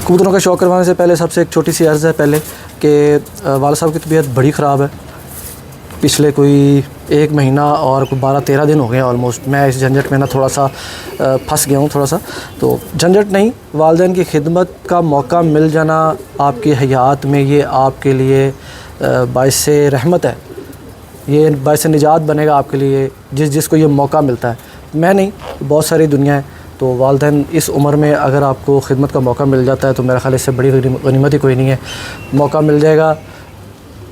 कबूतरों का शौक़ करवाने से पहले सबसे एक छोटी सी अर्ज़ है पहले कि वाला साहब की तबीयत बड़ी ख़राब है। पिछले कोई 1 महीना और 12-13 दिन हो गए ऑलमोस्ट। मैं इस झंझट में ना थोड़ा सा फंस गया हूँ थोड़ा सा। तो झंझट नहीं, वालिदैन की खिदमत का मौका मिल जाना आपकी हयात में ये आपके लिए बाइस रहमत है, ये बाइस निजात बनेगा आपके लिए जिसको ये मौका मिलता है। मैं नहीं, बहुत सारी दुनिया है। तो वालिदैन इस उम्र में अगर आपको खिदमत का मौका मिल जाता है तो मेरा ख़्याल इससे बड़ी गनीमत ही कोई नहीं है। मौका मिल जाएगा,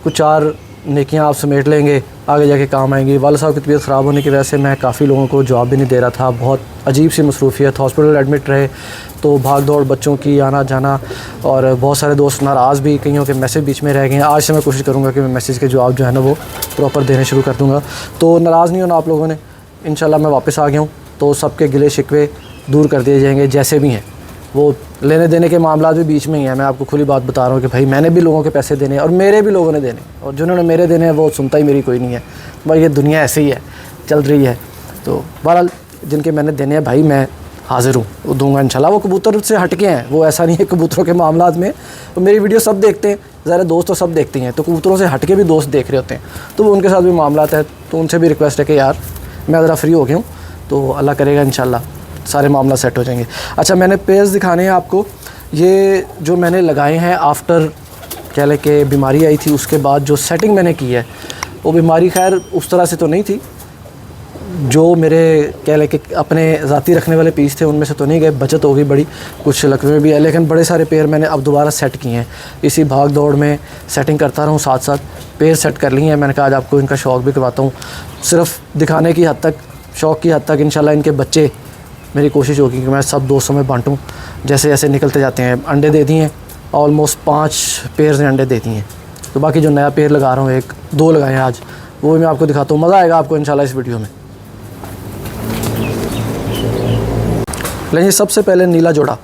कुछ 4 नेकियां आप समेट लेंगे, आगे जाके काम आएंगी। वाला साहब की तबीयत ख़राब होने की वजह से मैं काफ़ी लोगों को जवाब भी नहीं दे रहा था। बहुत अजीब सी मसरूफियत, हॉस्पिटल एडमिट रहे तो भाग दौड़, बच्चों की आना जाना, और बहुत सारे दोस्त नाराज़ भी, कईयों के मैसेज बीच में रह गए हैं। आज से मैं कोशिश करूँगा कि मैं मैसेज के जवाब जो है ना वो प्रॉपर देने शुरू कर दूँगा। तो नाराज़ नहीं होना आप लोगों ने। इंशाल्लाह मैं वापस आ गया हूँ तो सबके गिले शिकवे दूर कर दिए जाएंगे जैसे भी हैं। वो लेने देने के मामला भी बीच में ही है। मैं आपको खुली बात बता रहा हूँ कि भाई मैंने भी लोगों के पैसे देने और मेरे भी लोगों ने देने, और जिन्होंने मेरे देने हैं वो सुनता ही मेरी कोई नहीं है। भाई ये दुनिया ऐसे ही है, चल रही है। तो बहरहाल जिनके मैंने देने हैं भाई मैं हाज़िर हूँ, वो दूँगा इंशाल्लाह। वो कबूतर से हट के हैं, वो ऐसा नहीं है कबूतरों के मामला में। तो मेरी वीडियो सब देखते हैं, ज़रा दोस्त तो सब देखते हैं, तो कबूतरों से हट के भी दोस्त देख रहे होते हैं, तो वो उनके साथ भी मामला है। तो उनसे भी रिक्वेस्ट है कि यार मैं ज़रा फ्री हो गया हूँ, तो अल्लाह करेगा इंशाल्लाह सारे मामला सेट हो जाएंगे। अच्छा, मैंने पेयर्स दिखाने हैं आपको। ये जो मैंने लगाए हैं आफ्टर कह लें कि बीमारी आई थी उसके बाद जो सेटिंग मैंने की है, वो बीमारी खैर उस तरह से तो नहीं थी। जो मेरे कह लें कि अपने ज़ाती रखने वाले पीस थे उनमें से तो नहीं गए, बचत हो गई बड़ी, कुछ लकवे में भी है, लेकिन बड़े सारे पेयर मैंने अब दोबारा सेट किए हैं। इसी भाग दौड़ में सेटिंग करता रहूँ, साथ साथ पेयर सेट कर लिए हैं। मैंने कहा आज आपको इनका शौक़ भी करवाता हूँ, सिर्फ दिखाने की हद तक, शौक़ की हद तक। इंशाल्लाह इनके बच्चे मेरी कोशिश होगी कि मैं सब दोस्तों में बांटूँ जैसे जैसे निकलते जाते हैं। अंडे दे दिए, ऑलमोस्ट 5 पेयर ने अंडे दे दिए। तो बाकी जो नया पेयर लगा रहा हूँ, 1-2 लगाए हैं आज, वो भी मैं आपको दिखाता हूँ। मज़ा आएगा आपको इंशाल्लाह इस वीडियो में। लेकिन सबसे पहले नीला जोड़ा,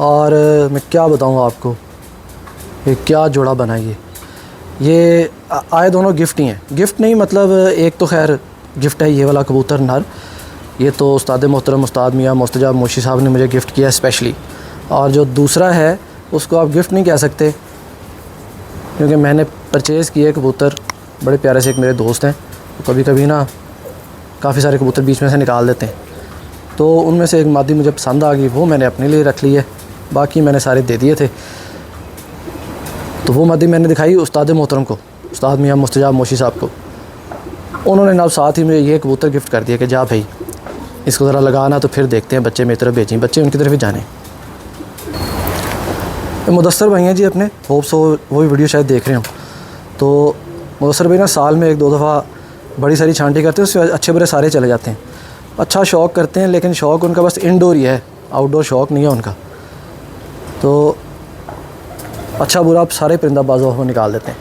और मैं क्या बताऊँ आपको, ये क्या जोड़ा बना। ये आए दोनों गिफ्ट ही हैं। गिफ्ट नहीं मतलब एक तो खैर गिफ्ट है ये वाला कबूतर नर, ये तो उस्ताद मोहतरम उस्ताद मियाँ मुस्तजाब मोशी साहब ने मुझे गिफ्ट किया स्पेशली। और जो दूसरा है उसको आप गिफ्ट नहीं कह सकते क्योंकि मैंने परचेज़ किए कबूतर बड़े प्यारे से। एक मेरे दोस्त हैं, तो कभी कभी ना काफ़ी सारे कबूतर बीच में से निकाल देते हैं, तो उनमें से एक मादी मुझे पसंद आ गई, वो मैंने अपने लिए रख ली है, बाकी मैंने सारे दे दिए थे। तो वो मादी मैंने दिखाई उस्ताद मोहतरम को, उस्ताद मियाँ मुस्तजाब मोशी साहब को। उन्होंने ना साथ ही मुझे ये कबूतर गिफ्ट कर दिया कि जा भाई इसको ज़रा लगाना, तो फिर देखते हैं बच्चे मेरी तरफ भेजें, बच्चे उनकी तरफ ही जाने। मुदस्सर भाई हैं जी अपने, होप सो वो भी वीडियो शायद देख रहे हो। तो मुदस्सर भाई ना साल में 1-2 दफ़ा बड़ी सारी छांटी करते हैं, उससे अच्छे बुरे सारे चले जाते हैं। अच्छा शौक़ करते हैं, लेकिन शौक़ उनका बस इंडोर ही है, आउटडोर शौक़ नहीं है उनका। तो अच्छा बुरा आप सारे परिंदा बाज़ों को निकाल देते हैं,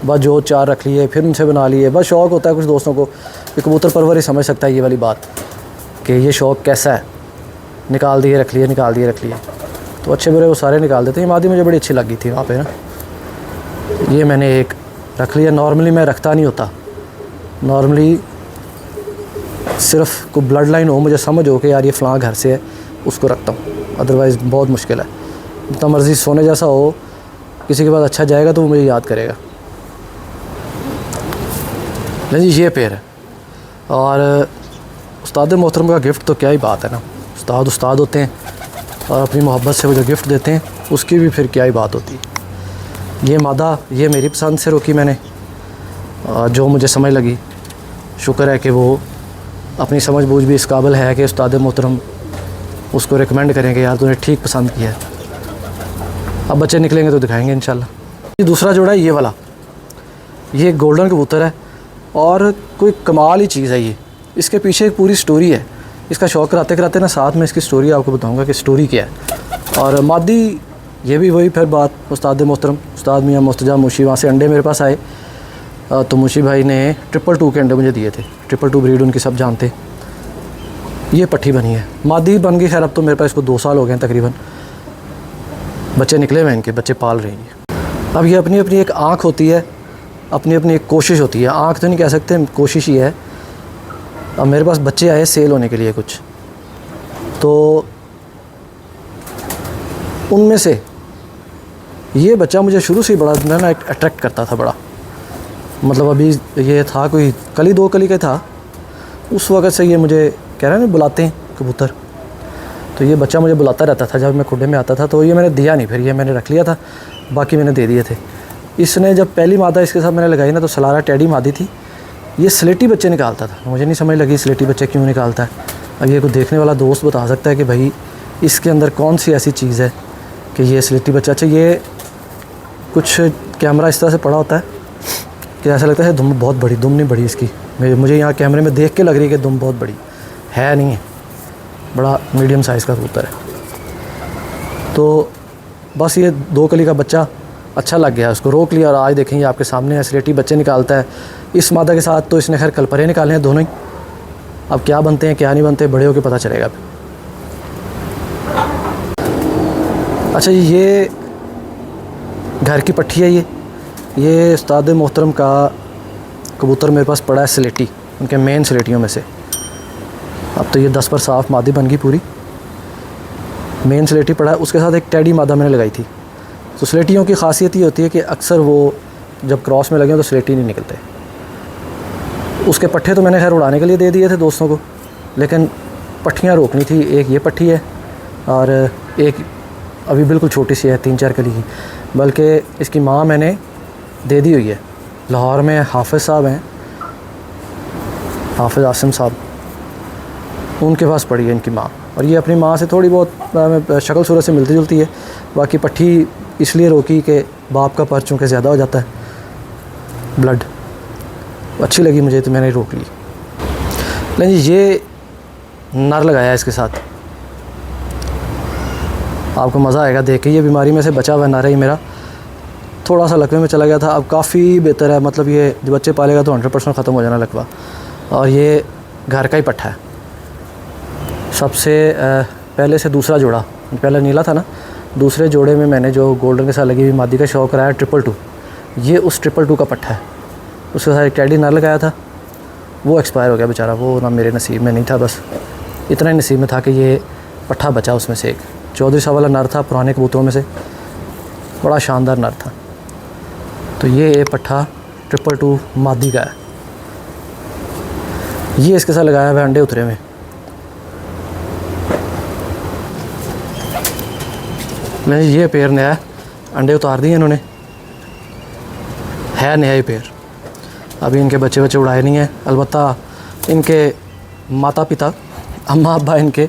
बस जो 4 रख लिए फिर उनसे बना लिए। बस शौक़ होता है कुछ दोस्तों को, कि कबूतर परवर ही समझ सकता है ये वाली बात कि ये शौक़ कैसा है। निकाल दिए रख लिए, निकाल दिए रख लिए, तो अच्छे बुरे वो सारे निकाल देते हैं। मादी मुझे बड़ी अच्छी लगी थी वहाँ पे ना, ये मैंने एक रख लिया। नॉर्मली मैं रखता नहीं होता, नॉर्मली सिर्फ को ब्लड लाइन हो, मुझे समझ हो कि यार ये फ़लाँ घर से है, उसको रखता हूँ, अदरवाइज़ बहुत मुश्किल है। जितना मर्ज़ी सोने जैसा हो, किसी के पास अच्छा जाएगा तो वो मुझे याद करेगा। जी ये पेड़ है, और उस्ताद मोहतरम का गिफ्ट तो क्या ही बात है ना। उस्ताद उस्ताद होते हैं, और अपनी मोहब्बत से वो जो गिफ्ट देते हैं उसकी भी फिर क्या ही बात होती है। ये मादा ये मेरी पसंद से रोकी मैंने, जो मुझे समझ लगी। शुक्र है कि वो अपनी समझ बूझ भी इस काबिल है कि उस्ताद मोहतरम उसको रिकमेंड करेंगे, यार तूने ठीक पसंद किया है। अब बच्चे निकलेंगे तो दिखाएंगे इंशाल्लाह। ये दूसरा जोड़ा है ये वाला, ये गोल्डन कबूतर है, और कोई कमाल ही चीज़ है ये। इसके पीछे एक पूरी स्टोरी है। इसका शौक़ कराते कराते ना साथ में इसकी स्टोरी आपको बताऊंगा कि स्टोरी क्या है। और मादी ये भी वही फिर बात, उस्ताद मोहतरम उस्ताद मियाँ मुस्तजाब मोशी, वहाँ से अंडे मेरे पास आए, तो मोशी भाई ने 222 के अंडे मुझे दिए थे। 222 ब्रीड उनकी सब जानते। ये पट्टी बनी है, मादी बन गई। खैर अब तो मेरे पास इसको 2 साल हो गए हैं तकरीबन, बच्चे निकले हुए इनके, बच्चे पाल रही हैं। अब ये अपनी अपनी एक आँख होती है, अपनी अपनी एक कोशिश होती है। आँख तो नहीं कह सकते, कोशिश ही है। अब मेरे पास बच्चे आए सेल होने के लिए कुछ, तो उनमें से ये बच्चा मुझे शुरू से ही बड़ा ना अट्रैक्ट करता था बड़ा। मतलब अभी ये था कोई कली 2 कली का था, उस वक़्त से ये मुझे कह रहे हैं ना बुलाते हैं कबूतर, तो ये बच्चा मुझे बुलाता रहता था जब मैं खुडे में आता था। तो ये मैंने दिया नहीं, फिर ये मैंने रख लिया था, बाकी मैंने दे दिए थे। इसने जब पहली मादा इसके साथ मैंने लगाई ना, तो सलारा टेडी मादी थी। ये स्लेटी बच्चे निकालता था, मुझे नहीं समझ लगी स्लेटी बच्चे क्यों निकालता है। अब ये कोई देखने वाला दोस्त बता सकता है कि भाई इसके अंदर कौन सी ऐसी चीज़ है कि ये स्लेटी बच्चा। अच्छा, ये कुछ कैमरा इस तरह से पड़ा होता है कि ऐसा लगता है दुम बहुत बड़ी, दुम नहीं बड़ी इसकी, मुझे यहाँ कैमरे में देख के लग रही है कि दुम बहुत बड़ी है, नहीं है, बड़ा मीडियम साइज़ का कबूतर है। तो बस ये 2 कली का बच्चा अच्छा लग गया, उसको रोक लिया और आज देखें ये आपके सामने स्लेटी बच्चे निकालता है। इस मादा के साथ तो इसने खैर कलपरे निकाले हैं दोनों ही, अब क्या बनते हैं क्या नहीं बनते बड़े होकर पता चलेगा। अच्छा, ये घर की पट्टी है, ये उस्ताद मोहतरम का कबूतर मेरे पास पड़ा है स्लेटी, उनके मेन स्लेटियों में से। अब तो ये 10 पर साफ़ मादी बन गई पूरी, मेन स्लेटी पड़ा है, उसके साथ एक टेडी मादा मैंने लगाई थी। तो स्लेटियों की खासियत ये होती है कि अक्सर वो जब क्रॉस में लगे तो स्लेटी नहीं निकलते। उसके पट्ठे तो मैंने खैर उड़ाने के लिए दे दिए थे दोस्तों को, लेकिन पट्टियाँ रोकनी थी। एक ये पट्टी है और एक अभी बिल्कुल छोटी सी है 3-4 कली की, बल्कि इसकी माँ मैंने दे दी हुई है। लाहौर में हाफिज़ साहब हैं, हाफिज़ आसिम साहब, उनके पास पड़ी है इनकी माँ, और ये अपनी माँ से थोड़ी बहुत शक्ल सूरत से मिलती जुलती है। बाकी पट्टी इसलिए रोकी कि बाप का पर चूँकि ज़्यादा हो जाता है ब्लड, अच्छी लगी मुझे तो मैंने रोक ली। लेकिन ये नर लगाया इसके साथ, आपको मज़ा आएगा देख के। ये बीमारी में से बचा हुआ नर है ही मेरा, थोड़ा सा लकवे में चला गया था, अब काफ़ी बेहतर है। मतलब ये जब बच्चे पालेगा तो 100% ख़त्म हो जाना लकवा। और ये घर का ही पट्ठा है, सबसे पहले से दूसरा जोड़ा, पहले नीला था ना, दूसरे जोड़े में मैंने जो गोल्डन के साथ लगी हुई मादी का शौक कराया 222, ये उस 222 का पट्ठा है। उसके साथ एक टेडी नर लगाया था, वो एक्सपायर हो गया बेचारा, वो ना मेरे नसीब में नहीं था, बस इतना ही नसीब में था कि ये पट्ठा बचा उसमें से एक। चौधरी साहब वाला नर था पुराने कबूतरों में से, बड़ा शानदार नर था। तो ये पट्ठा 222 मादी का है, ये इसके साथ लगाया हुआ अंडे उतरे में। नहीं, ये पेड़ नया है, अंडे उतार दिए इन्होंने, है नया ही पेड़, अभी इनके बच्चे उड़ाए नहीं हैं। अलबत्ता इनके माता पिता, अम्मा अब्बा इनके,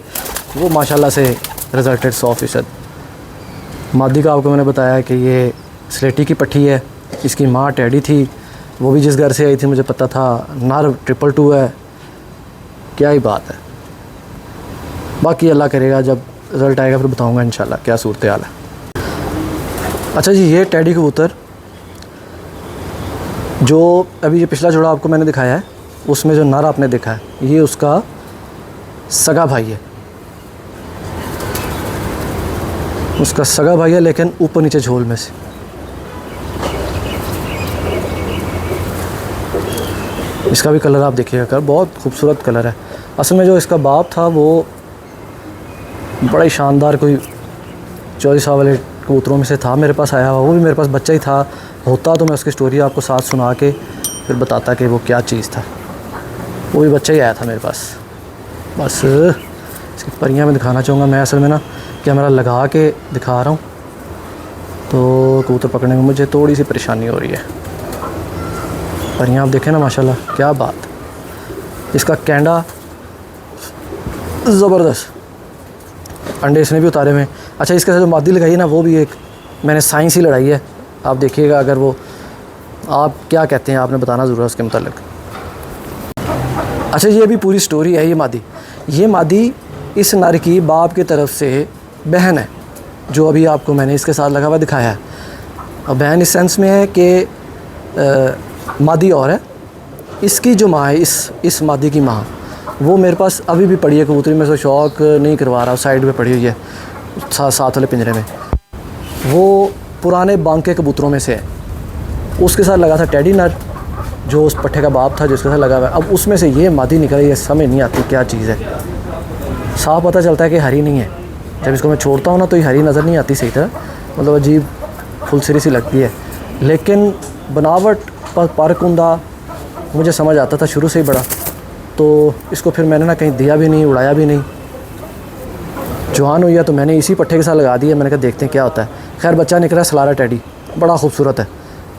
वो माशाल्लाह से रिजल्टेड 100%। मादी का आपको मैंने बताया कि ये स्लेटी की पट्टी है, इसकी माँ टेडी थी, वो भी जिस घर से आई थी मुझे पता था। नर 222 है, क्या ही बात है। बाकी अल्लाह करेगा जब रिज़ल्ट आएगा फिर बताऊंगा इंशाल्लाह क्या सूरत हाल है। अच्छा जी, ये टेडी कबूतर जो अभी ये पिछला जोड़ा आपको मैंने दिखाया है, उसमें जो नर आपने देखा है, ये उसका सगा भाई है, उसका सगा भाई है, लेकिन ऊपर नीचे झोल में से। इसका भी कलर आप देखिएगा, कर बहुत खूबसूरत कलर है। असल में जो इसका बाप था वो बड़ा ही शानदार, कोई 24 साल वाले कबूतरों में से था, मेरे पास आया हुआ, वो भी मेरे पास बच्चा ही था। होता तो मैं उसकी स्टोरी आपको साथ सुना के फिर बताता कि वो क्या चीज़ था। वो भी बच्चा ही आया था मेरे पास। बस इसकी परियां मैं दिखाना चाहूँगा। मैं असल में ना कैमरा लगा के दिखा रहा हूँ तो कबूतर पकड़ने में मुझे थोड़ी सी परेशानी हो रही है। परियां आप देखें ना, माशाल्लाह क्या बात। इसका कैंडा ज़बरदस्त, अंडे इसने भी उतारे हुए। अच्छा, इसके साथ जो मादी लगाई है ना, वो भी एक मैंने साइंस ही लड़ाई है, आप देखिएगा। अगर वो आप क्या कहते हैं, आपने बताना ज़रूर है उसके मुतालिक। अच्छा, ये भी पूरी स्टोरी है। ये मादी इस नर की बाप की तरफ से बहन है, जो अभी आपको मैंने इसके साथ लगा हुआ दिखाया है। और बहन इस सेंस में है कि मादी और है, इसकी जो माँ है, इस मादी की माँ, वो मेरे पास अभी भी पड़ी है कबूतरी में से, शौक नहीं करवा रहा, साइड पे पड़ी हुई है साथ वाले पिंजरे में। वो पुराने बांके कबूतरों में से है, उसके साथ लगा था टेडी नर, जो उस पट्टे का बाप था जिसके साथ लगा हुआ है। अब उसमें से ये मादी निकल रही है, समझ नहीं आती क्या चीज़ है। साफ पता चलता है कि हरी नहीं है, जब इसको मैं छोड़ता हूँ ना तो ये हरी नज़र नहीं आती सही तरह, मतलब अजीब फुलसरी सी लगती है। लेकिन बनावट पारकुंदा मुझे समझ आता था शुरू से ही बड़ा, तो इसको फिर मैंने ना कहीं दिया भी नहीं, उड़ाया भी नहीं। जवान हुई है तो मैंने इसी पट्ठे के साथ लगा दिया। मैंने कहा देखते हैं क्या होता है। खैर बच्चा निकला सलारा टेडी, बड़ा खूबसूरत है।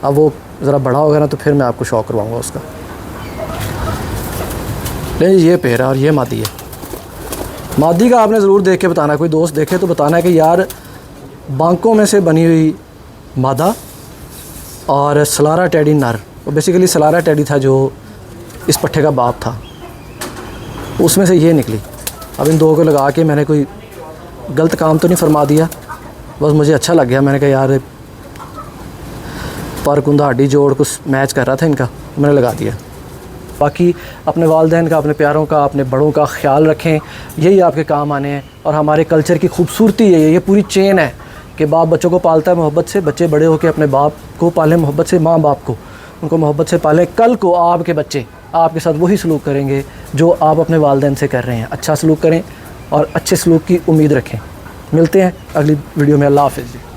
अब वो ज़रा बड़ा होगा ना तो फिर मैं आपको शौक़ करवाऊँगा उसका। नहीं ये पेड़ है और ये मादी है। मादी का आपने ज़रूर देख के बताना, कोई दोस्त देखे तो बताना है कि यार बांकों में से बनी हुई मादा और सलारा टेडी नर। तो बेसिकली सलारा टेडी था जो इस पट्ठे का बाप था, उसमें से ये निकली। अब इन दो को लगा के मैंने कोई गलत काम तो नहीं फरमा दिया, बस मुझे अच्छा लग गया। मैंने कहा यार पारकुंदा हड्डी जोड़ कुछ मैच कर रहा था इनका, मैंने लगा दिया। बाकी अपने वालिदैन का, अपने प्यारों का, अपने बड़ों का ख्याल रखें, यही आपके काम आने हैं। और हमारे कल्चर की खूबसूरती है ये पूरी चेन है कि बाप बच्चों को पालता है मोहब्बत से, बच्चे बड़े होकर अपने बाप को पालें मोहब्बत से, माँ बाप को उनको मोहब्बत से पालें। कल को आपके बच्चे आपके साथ वही सलूक करेंगे जो आप अपने वालिदैन से कर रहे हैं। अच्छा सलूक करें और अच्छे सलूक की उम्मीद रखें। मिलते हैं अगली वीडियो में। अल्लाह हाफ़िज़।